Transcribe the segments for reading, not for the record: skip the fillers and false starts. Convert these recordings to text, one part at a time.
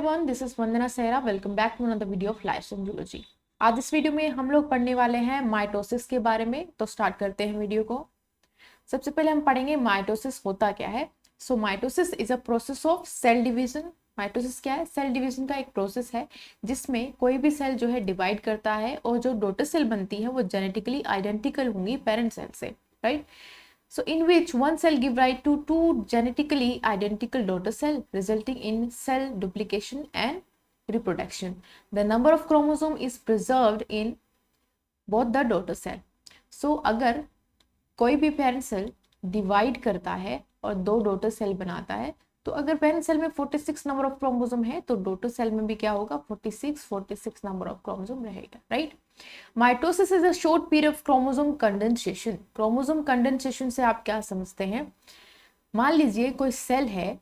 Everyone, this is Vandana Sehra. Welcome back to another video of life and zoology. आज इस video में हम लोग पढ़ने वाले हैं माइटोसिस के बारे में। तो स्टार्ट करते हैं वीडियो को। सबसे पहले हम पढ़ेंगे माइटोसिस होता क्या है। So mitosis is a process of cell division. Mitosis क्या है? सेल डिवीजन का एक प्रोसेस है जिसमें कोई भी सेल जो है डिवाइड करता है और जो डॉटर सेल बनती है वो जेनेटिकली आइडेंटिकल होंगी पेरेंट सेल से, right? So in which one cell give rise to two genetically identical daughter cell resulting in cell duplication and reproduction. The number of chromosome is preserved in both the daughter cell. So अगर कोई भी parent cell divide करता है और दो daughter cell बनाता है, तो अगर पेरेंट सेल में 46 नंबर ऑफ क्रोमोसोम है तो डॉटर सेल में भी क्या होगा? 46 नंबर ऑफ क्रोमोसोम रहेगा, right? Mitosis is a short period of chromosome condensation. Chromosome condensation से आप क्या समझते हैं? मान लीजिए कोई सेल है,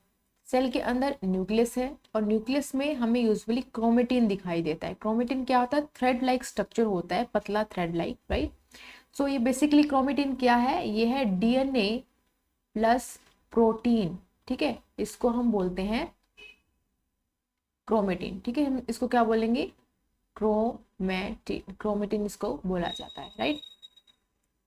सेल के अंदर न्यूक्लियस है और न्यूक्लियस में हमें यूजुअली क्रोमेटिन दिखाई देता है। क्रोमेटिन क्या होता है? थ्रेड लाइक स्ट्रक्चर होता है, पतला थ्रेड लाइक, राइट? सो ये बेसिकली क्रोमेटिन क्या है? ये है डीएनए प्लस प्रोटीन, ठीक है? इसको हम बोलते हैं क्रोमेटिन, ठीक है? हम इसको क्या बोलेंगे? क्रोमेटिन। क्रोमेटिन इसको बोला जाता है, राइट?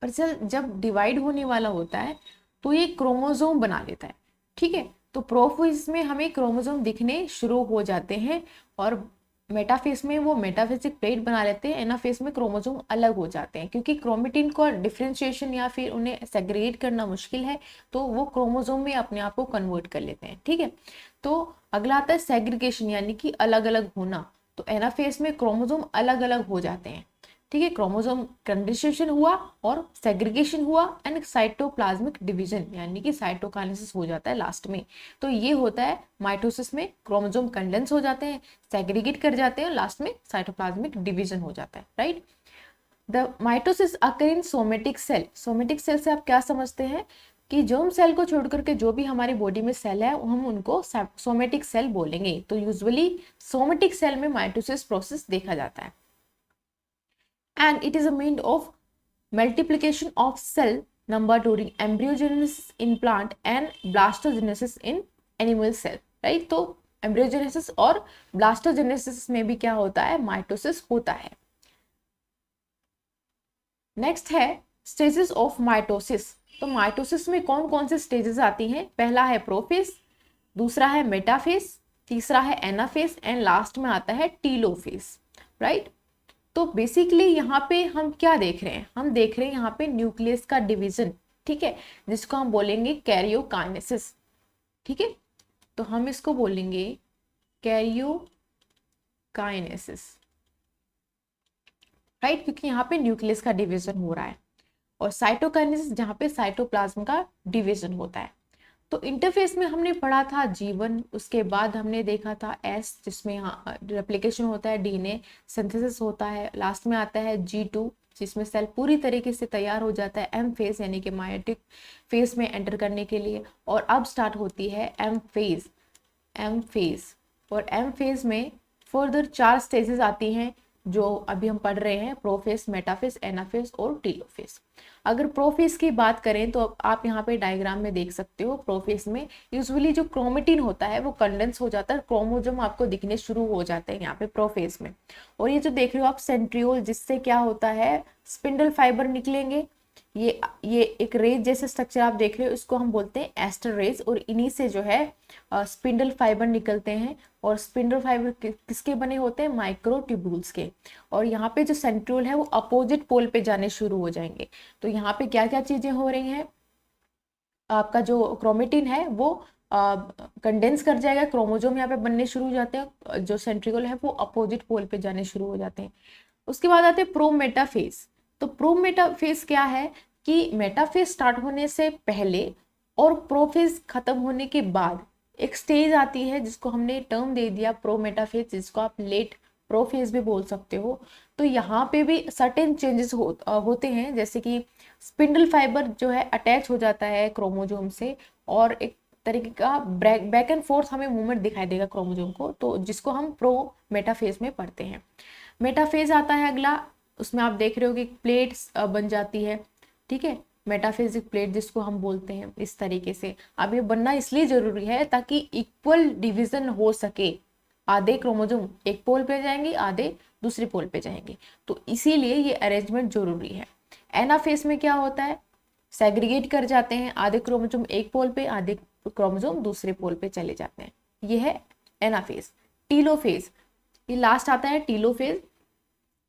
पर सेल जब डिवाइड होने वाला होता है तो ये क्रोमोसोम बना लेता है, ठीक है? तो प्रोफेज में हमें क्रोमोसोम दिखने शुरू हो जाते हैं और मेटाफेज में वो मेटाफेजिक प्लेट बना लेते हैं। एनाफेज में क्रोमोसोम अलग हो जाते हैं क्योंकि क्रोमेटिन को डिफरेंशिएशन या फिर उन्हें सेग्रीगेट करना मुश्किल है, तो वो क्रोमोसोम में अपने आप को कन्वर्ट कर लेते हैं, ठीक है? तो अगला आता है सेग्रीगेशन, यानी कि अलग अलग होना। तो एनाफेज में क्रोमोसोम अलग अलग हो जाते हैं, ठीक है? क्रोमोसोम कंडेंसेशन हुआ और सेग्रीगेशन हुआ एंड साइटोप्लाज्मिक डिवीजन, यानी कि साइटोकाइनेसिस हो जाता है लास्ट में। तो ये होता है माइटोसिस में। क्रोमोसोम कंडेंस हो जाते हैं, सेग्रीगेट कर जाते हैं और लास्ट में साइटोप्लाज्मिक डिवीजन हो जाता है, right? The mitosis occur in somatic cell. Somatic cell से आप क्या समझते हैं कि जर्म सेल को छोड़ करके जो भी हमारी बॉडी में सेल है हम उनको सोमेटिक सेल बोलेंगे। तो यूजुअली सोमेटिक सेल में माइटोसिस प्रोसेस देखा जाता है and it is a means of multiplication of cell number during embryogenesis in plant and blastogenesis in animal cell, right? तो embryogenesis और blastogenesis में भी क्या होता है? माइटोसिस होता है। नेक्स्ट है स्टेजेस ऑफ माइटोसिस। तो माइटोसिस में कौन कौन से स्टेजेस आती हैं? पहला है प्रोफेज, दूसरा है मेटाफेज, तीसरा है एनाफेज एंड लास्ट में आता है टीलोफेज, राइट? तो बेसिकली यहाँ पे हम क्या देख रहे हैं? हम देख रहे हैं यहाँ पे न्यूक्लियस का डिवीजन, ठीक है, जिसको हम बोलेंगे कैरियोकाइनेसिस, ठीक है? तो हम इसको बोलेंगे कैरियोकाइनेसिस, राइट? क्योंकि यहाँ पे न्यूक्लियस का डिवीजन हो रहा है। और साइटोकाइनेसिस जहाँ पे साइटोप्लाज्म का डिवीजन होता है। तो इंटरफेस में हमने पढ़ा था G1, उसके बाद हमने देखा था S जिसमें रेप्लिकेशन होता है, डीएनए सिंथेसिस होता है, लास्ट में आता है G2 जिसमें सेल पूरी तरीके से तैयार हो जाता है M फेज यानी कि मायोटिक फेज में एंटर करने के लिए। और अब स्टार्ट होती है M फेज। और M फेज में फर्दर 4 स्टेजेस आती हैं जो अभी हम पढ़ रहे हैं, प्रोफेज, मेटाफेज, एनाफेज और टीलोफेज। अगर प्रोफेज की बात करें तो आप यहाँ पे डायग्राम में देख सकते हो। प्रोफेज में यूजुअली जो क्रोमेटिन होता है वो कंडेंस हो जाता है, क्रोमोसोम आपको दिखने शुरू हो जाते हैं यहाँ पे प्रोफेज में। और ये जो देख रहे हो आप सेंट्रियोल, जिससे क्या होता है? स्पिंडल फाइबर निकलेंगे। ये एक रेज जैसे स्ट्रक्चर आप देख रहे हो, इसको हम बोलते हैं एस्टर रेज। और इन्हीं से जो है स्पिंडल फाइबर निकलते हैं। और स्पिंडल फाइबर किसके बने होते हैं? माइक्रोट्यूब्यूल्स के। और यहाँ पे जो सेंट्रियोल है वो अपोजिट पोल पे जाने शुरू हो जाएंगे। तो यहाँ पे क्या क्या चीजें हो रही हैं? आपका जो क्रोमेटिन है वो कंडेंस कर जाएगा, क्रोमोसोम यहाँ पे बनने शुरू हो जाते हैं, जो सेंट्रियोल है वो अपोजिट पोल पे जाने शुरू हो जाते हैं। उसके बाद आते हैं प्रोमेटाफेज। तो प्रोमेटाफेज क्या है कि मेटाफेज स्टार्ट होने से पहले और प्रोफेज खत्म होने के बाद एक स्टेज आती है जिसको हमने टर्म दे दिया प्रोमेटाफेज, जिसको आप लेट प्रोफेज भी बोल सकते हो। तो यहाँ पे भी सर्टेन चेंजेस होते हैं, जैसे कि स्पिंडल फाइबर जो है अटैच हो जाता है क्रोमोसोम से और एक तरीके का बैक एंड फोर्थ हमें मूवमेंट दिखाई देगा क्रोमोसोम को, तो जिसको हम प्रोमेटाफेज में पढ़ते हैं। मेटाफेज आता है अगला, उसमें आप देख रहे हो कि प्लेट्स बन जाती है, ठीक है? मेटाफिजिक प्लेट जिसको हम बोलते हैं, इस तरीके से। अब ये बनना इसलिए जरूरी है ताकि इक्वल डिवीजन हो सके, आधे क्रोमोसोम एक पोल पे जाएंगे, आधे दूसरे पोल पे जाएंगे। तो इसीलिए ये अरेंजमेंट जरूरी है। एनाफेज में क्या होता है, सेग्रीगेट कर जाते हैं, आधे क्रोमोसोम एक पोल पे, आधे क्रोमोसोम दूसरे पोल पे चले जाते हैं, ये है एनाफेज। टीलोफेज, ये लास्ट आता है टीलोफेज।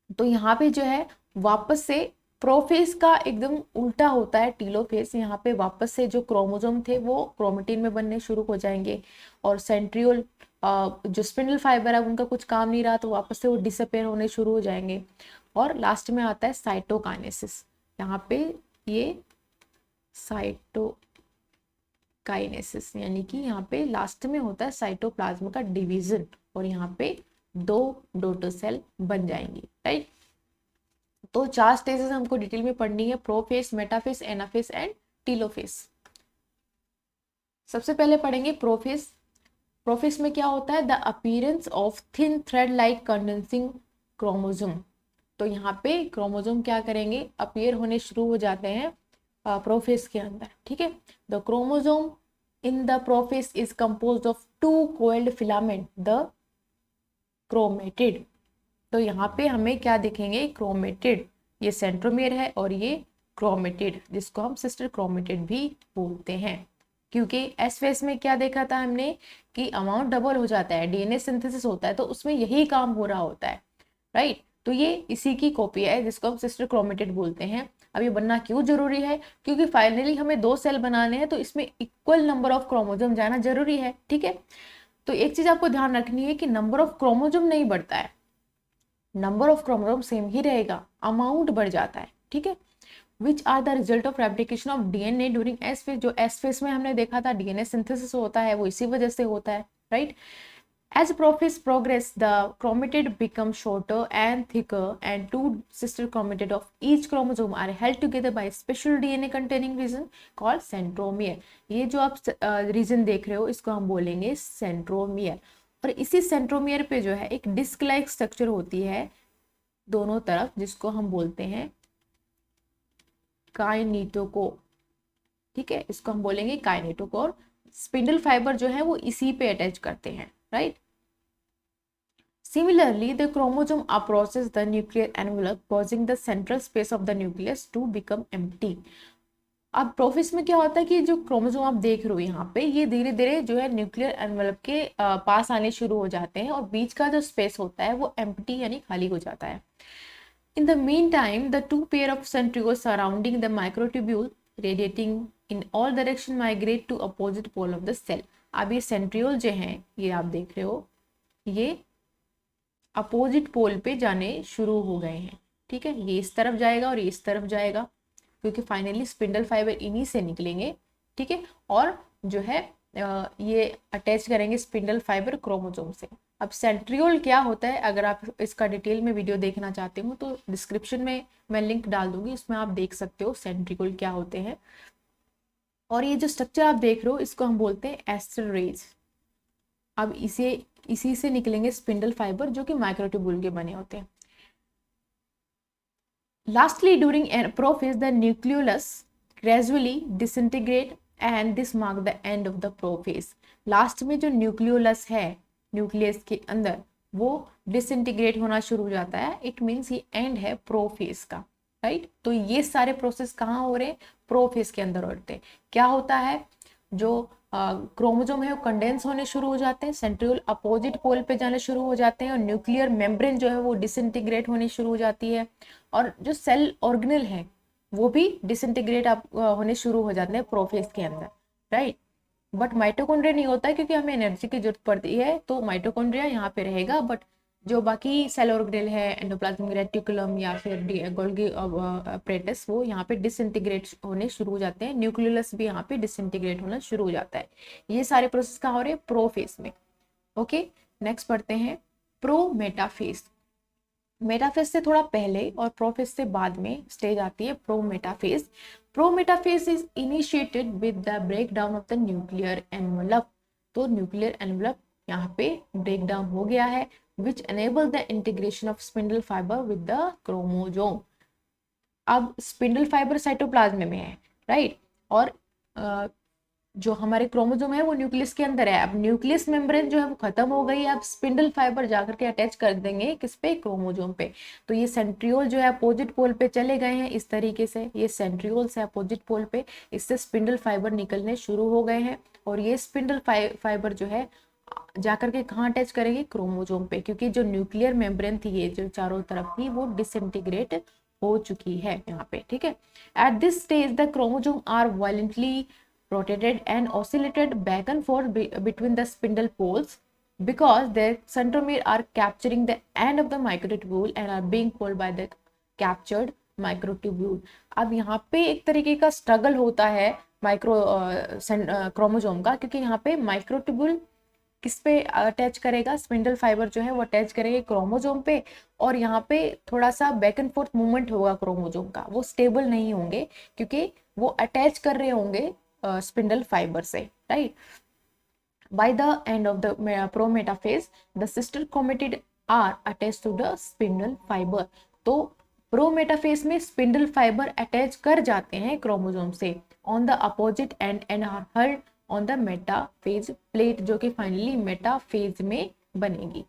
तो यहाँ पे जो है वापस से प्रोफेज का एकदम उल्टा होता है टीलोफेज। यहाँ पे वापस से जो क्रोमोसोम थे वो क्रोमेटिन में बनने शुरू हो जाएंगे, और सेंट्रियोल जो स्पिंडल फाइबर है उनका कुछ काम नहीं रहा तो वापस से वो डिसअपेयर होने शुरू हो जाएंगे। और लास्ट में आता है साइटोकाइनेसिस। यहाँ पे ये साइटोकाइनेसिस यानी कि यहाँ पे लास्ट में होता है साइटोप्लाज्म का डिवीजन, और यहाँ पे 2 डॉटर सेल बन जाएंगी, राइट। तो 4 स्टेजेस हमको डिटेल में पढ़नी है, prophase, metaphase, anaphase and telophase. सबसे पहले पढ़ेंगे प्रोफेज। प्रोफेज में क्या होता है, the appearance of thin thread like condensing chromosome. तो यहाँ पे क्रोमोसोम क्या करेंगे, अपीयर होने शुरू हो जाते हैं प्रोफेज के अंदर, ठीक है। The chromosome in the prophase is composed of 2 coiled filament, the chromatid. तो यहाँ पे हमें क्या दिखेंगे, क्रोमेटिड, ये सेंट्रोमियर है और ये क्रोमेटिड, जिसको हम सिस्टर क्रोमेटिड भी बोलते हैं। क्योंकि एस फेस में क्या देखा था हमने कि अमाउंट डबल हो जाता है, डीएनए सिंथेसिस होता है, तो उसमें यही काम हो रहा होता है, राइट। तो ये इसी की कॉपी है जिसको हम सिस्टर क्रोमेटिड बोलते हैं। अब ये बनना क्यों जरूरी है, क्योंकि फाइनली हमें 2 सेल बनाने हैं तो इसमें इक्वल नंबर ऑफ क्रोमोसोम जाना जरूरी है, ठीक है। तो एक चीज आपको ध्यान रखनी है कि नंबर ऑफ क्रोमोसोम नहीं बढ़ता है, नंबर ऑफ क्रोमोसोम सेम ही रहेगा, अमाउंट बढ़ जाता है, ठीक है। Which are the result of replication of DNA during S phase. जो एस फेज में हमने देखा था डीएनए सिंथेसिस होता है वो इसी वजह से होता है, right. As prophase progress, the chromatid becomes shorter and thicker, and 2 sister chromatid of each chromosome are held together by a special DNA containing region called centromere. ये जो आप रीजन देख रहे हो इसको हम बोलेंगे सेंट्रोमियर। और इसी सेंट्रोमियर पे जो है एक डिस्क लाइक स्ट्रक्चर होती है दोनों तरफ, जिसको हम बोलते हैं काइनेटोकोर, ठीक है। इसको हम बोलेंगे काइनेटोकोर। स्पिंडल फाइबर जो है वो इसी पे अटैच करते हैं, right. Similarly, the chromosome approaches the nuclear envelope, causing the central space of the nucleus to become empty. अब प्रोफेज में क्या होता है कि जो क्रोमोसोम आप देख रहे हो यहाँ पे, ये धीरे धीरे जो है न्यूक्लियर एनवेलप के पास आने शुरू हो जाते हैं, और बीच का जो स्पेस होता है वो एम्प्टी यानी खाली हो जाता है। In the meantime, the 2 pair of centrioles surrounding the microtubule radiating in all direction migrate to opposite pole of the cell. अब ये सेंट्रियोल जो हैं ये आप देख रहे हो, ये अपोजिट पोल पे जाने शुरू हो गए हैं, ठीक है। ये इस तरफ जाएगा और ये इस तरफ जाएगा, क्योंकि फाइनली स्पिंडल फाइबर इन्हीं से निकलेंगे, ठीक है। और जो है ये अटैच करेंगे स्पिंडल फाइबर क्रोमोसोम से। अब सेंट्रियोल क्या होता है, अगर आप इसका डिटेल में वीडियो देखना चाहते हो तो डिस्क्रिप्शन में मैं लिंक डाल दूंगी, उसमें आप देख सकते हो सेंट्रियोल क्या होते हैं। और ये जो स्ट्रक्चर आप देख रहे हो इसको हम बोलते हैं एस्टर रेज। अब इसी से निकलेंगे स्पिंडल फाइबर जो कि माइक्रोट्यूब्यूल के बने होते हैं। Lastly during prophase the nucleolus gradually disintegrate and this mark the end of the prophase. Last में जो न्यूक्लियोलस है न्यूक्लियस के अंदर वो डिसइंटीग्रेट होना शुरू हो जाता है, इट मीन्स ये एंड है प्रोफेज का, राइट। तो ये सारे प्रोसेस कहाँ हो रहे हैं, प्रोफेज के अंदर होते हैं। क्या होता है, जो क्रोमोसोम है वो कंडेंस होने शुरू हो जाते हैं, सेंट्रियोल अपोजिट पोल पे जाने शुरू हो जाते हैं, और न्यूक्लियर मेम्ब्रेन जो है वो डिसइंटीग्रेट होनी शुरू हो जाती है, और जो सेल ऑर्गेनल है वो भी डिसइंटीग्रेट होने शुरू हो जाते हैं प्रोफेज के अंदर, राइट। बट माइटोकॉन्ड्रिया नहीं होता है क्योंकि हमें एनर्जी की जरूरत पड़ती है, तो माइटोकॉन्ड्रिया यहाँ पे रहेगा, बट जो बाकी सेल ऑर्गेनल है एंडोप्लाज्मिक रेटिकुलम या फिर गोल्गी अपरेटस वो यहाँ पे डिसइंटीग्रेट होने शुरू हो जाते हैं, न्यूक्लियस भी यहाँ पे डिसइंटीग्रेट होना शुरू हो जाता है। ये सारे प्रोसेस कहाँ हो रहे हैं, प्रोफेज में। ओके, नेक्स्ट पढ़ते हैं प्रोमेटाफेज। मेटाफेज से थोड़ा पहले और प्रोफेज से बाद में स्टेज आती है prometaphase. Prometaphase is initiated with the breakdown of the nuclear envelope. तो न्यूक्लियर एनवेलप यहाँ पे ब्रेक डाउन हो गया है, which enable the integration of spindle fiber with the chromosome. अब स्पिंडल फाइबर साइटोप्लाज्म में है, राइट। और जो हमारे क्रोमोसोम है वो न्यूक्लियस के अंदर है। अब न्यूक्लियस मेम्ब्रेन जो है वो खत्म हो गई है, अब स्पिंडल फाइबर जाकर के अटैच कर देंगे किस पे, क्रोमोसोम पे। तो ये सेंट्रियोल जो है अपोजिट पोल पे चले गए हैं इस तरीके से, ये सेंट्रियोल्स है अपोजिट पोल पे, इससे स्पिंडल फाइबर निकलने शुरू हो गए हैं। और ये स्पिंडल फाइबर जो है जाकर के कहाँ अटैच करेंगे, क्रोमोसोम पे, क्योंकि जो न्यूक्लियर मेम्ब्रेन थी ये जो चारों तरफ थी वो डिसइंटीग्रेट हो चुकी है यहाँ पे, ठीक है। At this stage the chromosome are violently rotated and oscillated back and forth between the spindle poles because their centromere are capturing the end of the microtubule and are being pulled by the captured microtubule। अब यहाँ पे एक तरीके का struggle होता है chromosome का, क्योंकि यहाँ पे माइक्रोट्यूब्यूल किस पे अटैच करेगा, स्पिंडल फाइबर जो है वो अटैच करेंगे क्रोमोसोम पे, और यहाँ पे थोड़ा सा बैक एंड फोर्थ मूवमेंट होगा क्रोमोसोम का, वो स्टेबल नहीं होंगे क्योंकि वो अटैच कर रहे होंगे स्पिंडल फाइबर से, right. By the end of the prometaphase the sister chromatid are attach to the spindle fibre. तो प्रोमेटाफेज में स्पिंडल फाइबर अटैच कर जाते हैं क्रोमोसोम से on the opposite end are herd on the metaphase plate, जो कि finally metaphase में बनेगी।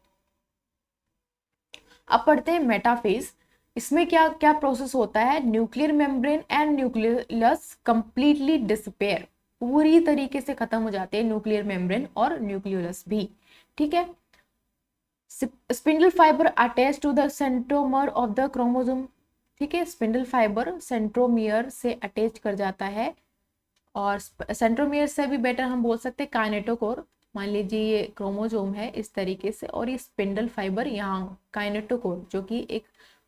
अब पढ़ते हैं मेटाफेज। इसमें क्या क्या प्रोसेस होता है, nuclear membrane and nucleus completely disappear, पूरी तरीके से खत्म हो जाते हैं न्यूक्लियर मेम्ब्रेन और न्यूक्लियस भी, ठीक है। Spindle fibre attach to the centromere of the chromosome, ठीक है, स्पिंडल फाइबर सेंट्रोमियर से अटैच कर जाता है, और सेंट्रोमियर से भी बेटर हम बोल सकते हैं काइनेटोकोर। मान लीजिए ये क्रोमोसोम है इस तरीके से, और ये स्पिंडल फाइबर यहाँ काइनेटोकोर, जो कि एक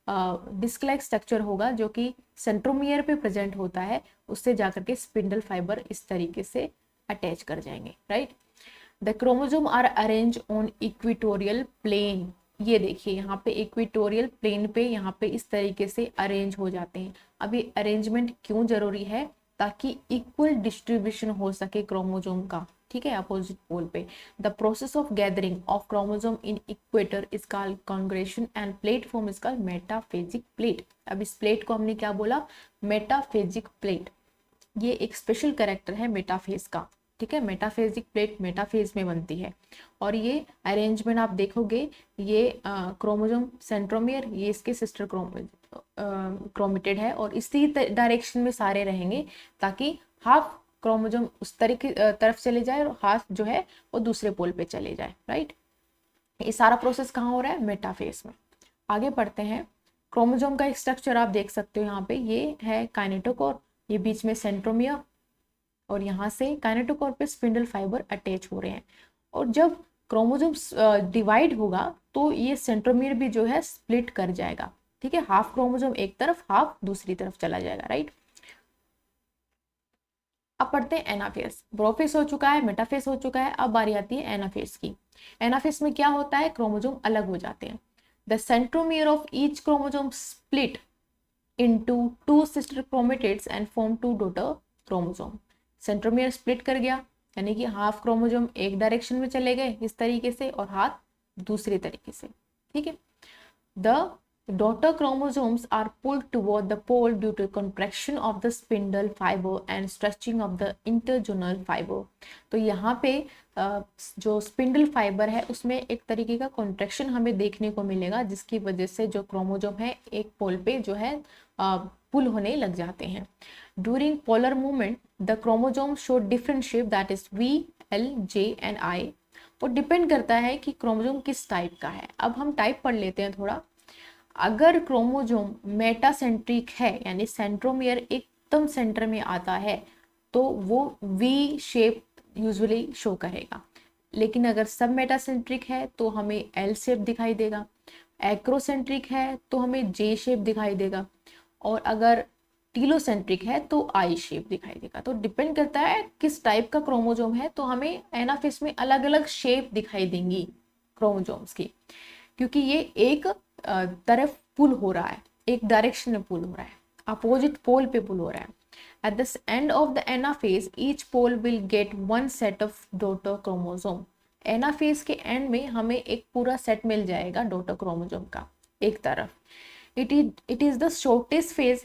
डिस्क लाइक स्ट्रक्चर होगा जो कि सेंट्रोमियर पे प्रेजेंट होता है, उससे जाकर के स्पिंडल फाइबर इस तरीके से अटैच कर जाएंगे, right. The chromosome are arrange on equatorial plane, ये देखिए यहाँ पे इक्वेटोरियल प्लेन पे यहाँ पे इस तरीके से अरेंज हो जाते हैं। अब ये अरेंजमेंट क्यों जरूरी है, ताकि इक्वल डिस्ट्रीब्यूशन हो सके क्रोमोसोम का, ठीक है, अपोजिट पोल पे। The process of gathering of chromosome in equator is called congregation end plate form is called metaphasic plate. अब इस प्लेट को हमने क्या बोला, मेटाफेजिक प्लेट। ये एक स्पेशल कैरेक्टर है मेटाफेज का, ठीक है। मेटाफेजिक प्लेट मेटाफेज में बनती है, और ये अरेंजमेंट आप देखोगे, ये क्रोमोसोम सेंट्रोमियर, ये इसके सिस्टर क्रोमेटिड है, और इसी डायरेक्शन में सारे रहेंगे, ताकि हाफ क्रोमोसोम उस तरीके तरफ चले जाए और हाफ जो है वो दूसरे पोल पे चले जाए, राइट। ये सारा प्रोसेस कहाँ हो रहा है, मेटाफेज में। आगे पढ़ते हैं। क्रोमोसोम का एक स्ट्रक्चर आप देख सकते हो यहाँ पे, ये है काइनेटोकोर, ये बीच में सेंट्रोमियर, और यहाँ से काइनेटोकोर पे स्पिंडल फाइबर अटैच हो रहे हैं। और जब क्रोमोसोम डिवाइड होगा तो ये सेंट्रोमियर भी जो है स्प्लिट कर जाएगा, ठीक है, हाफ क्रोमोसोम एक तरफ हाफ दूसरी तरफ चला जाएगा, राइट। अब पढ़ते हैं एनाफेज। प्रोफेज हो चुका है, मेटाफेज हो चुका है, अब बारी आती है एनाफेज की। एनाफेज में क्या होता है, क्रोमोसोम अलग हो जाते हैं। The centromere of each chromosome split into two sister chromatids and form two daughter chromosome। Centromere split कर गया, यानी कि हाफ क्रोमोसोम एक डायरेक्शन में चले गए इस तरीके से, और हाथ दूसरे तरीके से, ठीक है। The daughter chromosomes are pulled toward the pole due to contraction of the spindle fiber and stretching of the interzonal fiber। तो यहाँ पे जो स्पिंडल फाइबर है उसमें एक तरीके का कॉन्ट्रैक्शन हमें देखने को मिलेगा, जिसकी वजह से जो क्रोमोसोम है एक पोल पे जो है पुल होने लग जाते हैं। During polar movement the chromosome show different shape, that is V, L, J and I। वो डिपेंड करता है कि क्रोमोसोम किस टाइप का है। अब हम टाइप पढ़ लेते हैं थोड़ा। अगर क्रोमोसोम मेटासेंट्रिक है, यानी सेंट्रोमियर एकदम सेंटर में आता है, तो वो V शेप यूजुअली शो करेगा। लेकिन अगर सब मेटासेंट्रिक है तो हमें L शेप दिखाई देगा, एक्रोसेंट्रिक है तो हमें J शेप दिखाई देगा, और अगर टीलोसेंट्रिक है तो I शेप दिखाई देगा। तो डिपेंड करता है किस टाइप का क्रोमोसोम है, तो हमें एनाफेज में अलग अलग शेप दिखाई देंगी क्रोमोसोम्स की, क्योंकि ये एक तरफ पुल हो रहा है, एक डायरेक्शन में पुल हो रहा है, अपोजिट पोल पे पुल हो रहा है। At the end of the anaphase, each pole will get one set of daughter chromosome। Anaphase के एंड में हमें एक पूरा सेट मिल जाएगा डॉटर क्रोमोसोम का एक तरफ। It is the shortest phase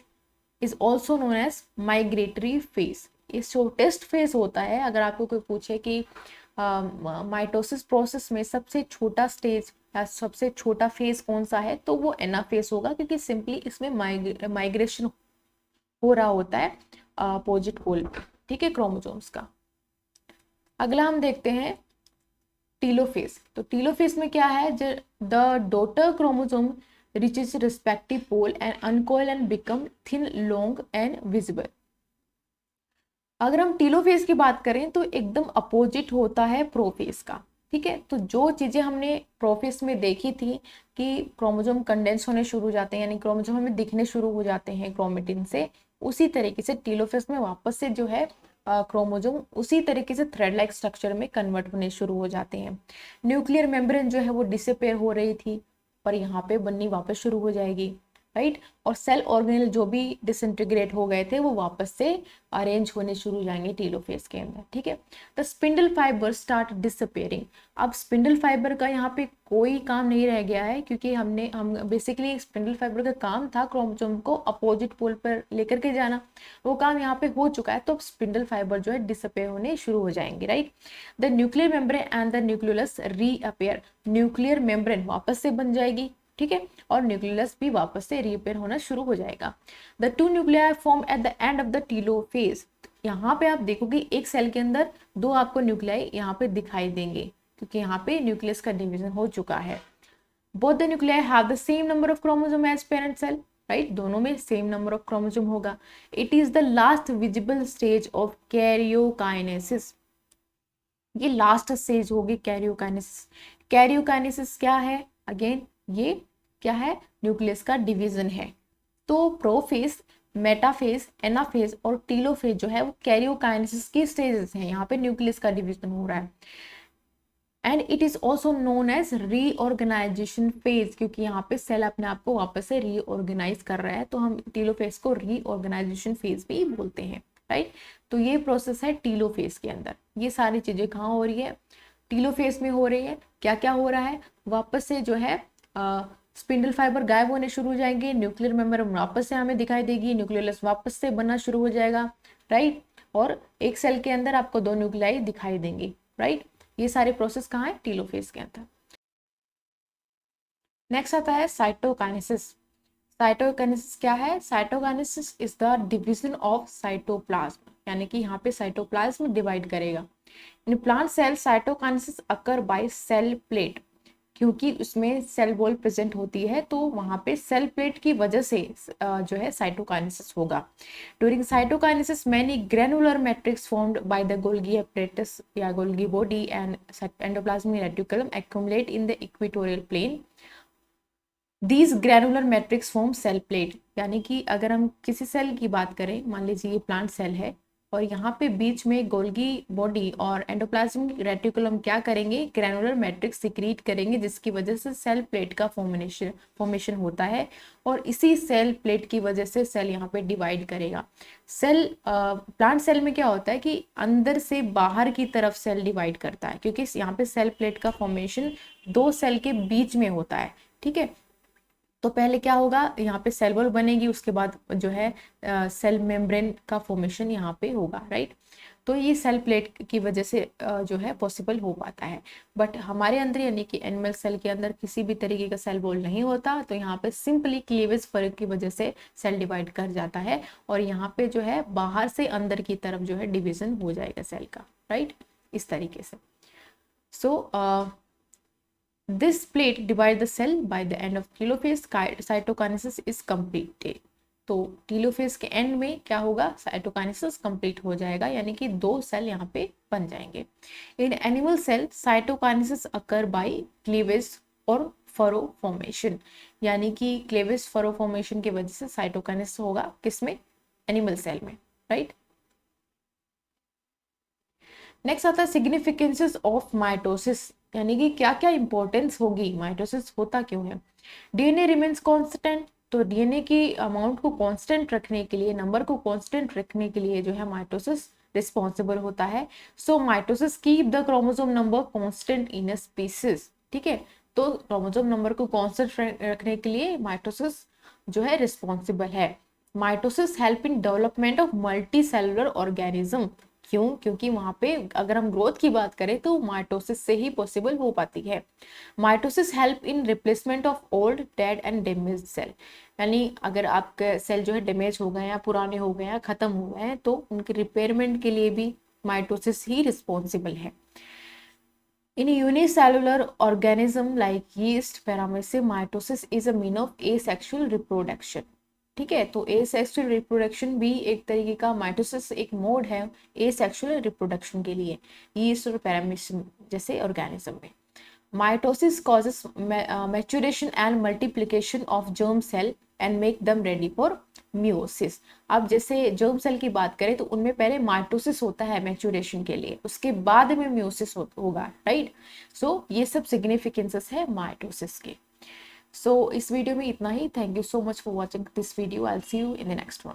is also known as migratory phase। ये शॉर्टेस्ट फेज होता है। अगर आपको कोई पूछे कि माइटोसिस प्रोसेस में सबसे छोटा स्टेज या सबसे छोटा फेज कौन सा है, तो वो एनाफेज होगा, क्योंकि सिंपली इसमें माइग्रेशन हो रहा होता है अपोजिट पोल, ठीक है, क्रोमोसोम्स का। अगला हम देखते हैं टीलोफेज। तो टीलोफेज में क्या है, the daughter chromosome reaches respective pole and uncoil and become thin, long and visible। अगर हम टीलोफेज की बात करें तो एकदम अपोजिट होता है प्रोफेज का, ठीक है। तो जो चीजें हमने प्रोफेज में देखी थी कि क्रोमोसोम कंडेंस होने शुरू हो जाते हैं, यानी क्रोमोसोम हमें दिखने शुरू हो जाते हैं क्रोमेटिन से, उसी तरीके से टीलोफेज में वापस से जो है क्रोमोसोम उसी तरीके से थ्रेड लाइक स्ट्रक्चर में कन्वर्ट होने शुरू हो जाते हैं। न्यूक्लियर मेम्ब्रेन जो है वो डिसअपेयर हो रही थी, पर यहाँ पे बननी वापस शुरू हो जाएगी, राइट। और सेल ऑर्गेनेल जो भी डिसइंटीग्रेट हो गए थे वो वापस से अरेंज होने शुरू हो जाएंगे टीलोफेज के अंदर, ठीक है। The spindle fibre start disappearing. अब स्पिंडल फाइबर का यहाँ पे कोई काम नहीं रह गया है, क्योंकि हम बेसिकली स्पिंडल फाइबर का काम था क्रोमोसोम को अपोजिट पोल पर लेकर के जाना, वो काम यहाँ पे हो चुका है। तो अब स्पिंडल फाइबर जो है डिसअपेयर होने शुरू हो जाएंगे, right. The nuclear membrane and the nucleolus reappear. Nuclear membrane वापस से बन जाएगी, ठीक है, और न्यूक्लियस भी वापस से रीअपेयर होना शुरू हो जाएगा। The two nuclei form at the end of the telophase. यहाँ पे आप देखोगे एक सेल के अंदर दो आपको न्यूक्लियाई यहाँ पे दिखाई देंगे, क्योंकि यहाँ पे न्यूक्लियस का डिवीजन हो चुका है। Both the nuclei have the same number of chromosome as parent cell, right, दोनों में सेम नंबर ऑफ क्रोमोसोम होगा। It is the last visible stage of karyokinesis. ये लास्ट स्टेज होगी कैरियोकाइनेसिस। कैरियोकाइनेसिस क्या है, अगेन ये क्या है, न्यूक्लियस का डिवीजन है। तो प्रोफेज, मेटाफेज, एनाफेज और टीलोफेज जो है वो कैरियोकाइनेसिस की स्टेजेस हैं। यहाँ पे न्यूक्लियस का डिवीजन हो रहा है। And it is also known as reorganisation phase, क्योंकि यहाँ पे सेल अपने आप को वापस से रीऑर्गेनाइज कर रहा है, तो हम टीलोफेज को रीऑर्गेनाइजेशन फेज भी बोलते हैं, राइट। तो ये प्रोसेस है टीलोफेज के अंदर। ये सारी चीजें कहाँ हो रही है, टीलोफेज में हो रही है। क्या क्या हो रहा है, वापस से जो है स्पिंडल फाइबर गायब होने शुरू हो जाएंगे, न्यूक्लियर मेम्ब्रेन वापस से हमें दिखाई देगी, न्यूक्लियोलस वापस से बनना शुरू हो जाएगा, राइट। और एक सेल के अंदर आपको दो न्यूक्लियाई दिखाई देंगी, राइट। ये सारे प्रोसेस कहाँ है, टीलोफेज के अंदर। नेक्स्ट आता है साइटोकाइनेसिस। साइटोकाइनेसिस क्या है, cytokinesis is the division of cytoplasm, यानी कि यहाँ पे साइटोप्लाज्म डिवाइड करेगा। In plant cell cytokinesis occur by cell plate, क्योंकि उसमें सेल वॉल प्रेजेंट होती है, तो वहां पे सेल प्लेट की वजह से जो है साइटोकाइनेसिस होगा। During cytokinesis many granular matrix formed by the Golgi apparatus या Golgi body and endoplasmic reticulum accumulate in the equatorial plane. These granular matrix form cell plate, यानी कि अगर हम किसी सेल की बात करें, मान लीजिए ये प्लांट सेल है और यहाँ पे बीच में गोल्गी बॉडी और एंडोप्लाज्मिक रेटिकुलम क्या करेंगे, ग्रेनुलर मैट्रिक्स सिक्रीट करेंगे, जिसकी वजह से सेल प्लेट का फॉर्मेशन होता है, और इसी सेल प्लेट की वजह से सेल यहाँ पे डिवाइड करेगा। सेल प्लांट सेल में क्या होता है कि अंदर से बाहर की तरफ सेल डिवाइड करता है, क्योंकि यहाँ पे सेल प्लेट का फॉर्मेशन दो सेल के बीच में होता है, ठीक है। तो पहले क्या होगा, यहाँ पे सेल वॉल बनेगी, उसके बाद जो है सेल मेम्ब्रेन का फॉर्मेशन यहाँ पे होगा, राइट। तो ये सेल प्लेट की वजह से जो है पॉसिबल हो पाता है। बट हमारे अंदर यानी कि एनिमल सेल के अंदर किसी भी तरीके का सेल वॉल नहीं होता, तो यहाँ पे सिंपली क्लीवेज फर्क की वजह से सेल डिवाइड कर जाता है, और यहाँ पे जो है बाहर से अंदर की तरफ जो है डिवीजन हो जाएगा सेल का, राइट, इस तरीके से। सो this plate divide the cell by the end of telophase cytokinesis is completed। तो टीलोफेज के एंड में क्या होगा, साइटोकाइनेसिस कंप्लीट हो जाएगा, यानी कि दो सेल यहाँ पे बन जाएंगे। In animal cell cytokinesis occur by cleavage और फरो फॉर्मेशन, यानी कि क्लीवेज फरो फॉर्मेशन की वजह से साइटोकाइनेसिस होगा, किसमें, एनिमल सेल में, राइट। नेक्स्ट आता है सिग्निफिकेंसेस ऑफ माइटोसिस, यानी कि क्या क्या इंपॉर्टेंस होगी, माइटोसिस होता क्यों है। डीएनए रिमेन्स कांस्टेंट, तो डीएनए की अमाउंट को कांस्टेंट रखने के लिए, नंबर को कांस्टेंट रखने के लिए जो है माइटोसिस रिस्पॉन्सिबल होता है। So mitosis keep the chromosome number constant in a species, ठीक है। तो क्रोमोसोम नंबर को कांस्टेंट रखने के लिए माइटोसिस जो है रिस्पॉन्सिबल है। Mitosis help in development of multi cellular organism. क्यों? क्योंकि वहां पे अगर हम ग्रोथ की बात करें तो माइटोसिस से ही पॉसिबल हो पाती है। Mitosis help in replacement of old dead and damage cell, यानी अगर आपके सेल जो है डैमेज हो गए या पुराने हो गए या खत्म हो गए हैं तो उनके रिपेयरमेंट के लिए भी माइटोसिस ही रिस्पॉन्सिबल है। In unicellular organism like yeast, Paramecium, mitosis is a mean of asexual reproduction। ठीक है, तो एसेक्सुअल रिप्रोडक्शन भी एक तरीके का माइटोसिस एक मोड है एसेक्सुअल रिप्रोडक्शन के लिए यीस्ट और पैरामीशियम जैसे ऑर्गेनिज्म में। Mitosis causes maturation and multiplication of germ cell and make them ready for meiosis. अब जैसे जर्म सेल की बात करें तो उनमें पहले माइटोसिस होता है मैच्योरेशन के लिए, उसके बाद में मियोसिस होगा, राइट। सो ये सब सिग्निफिकेंसेस है माइटोसिस के। सो इस वीडियो में इतना ही। Thank you so much for watching this video. I will see you in the next one.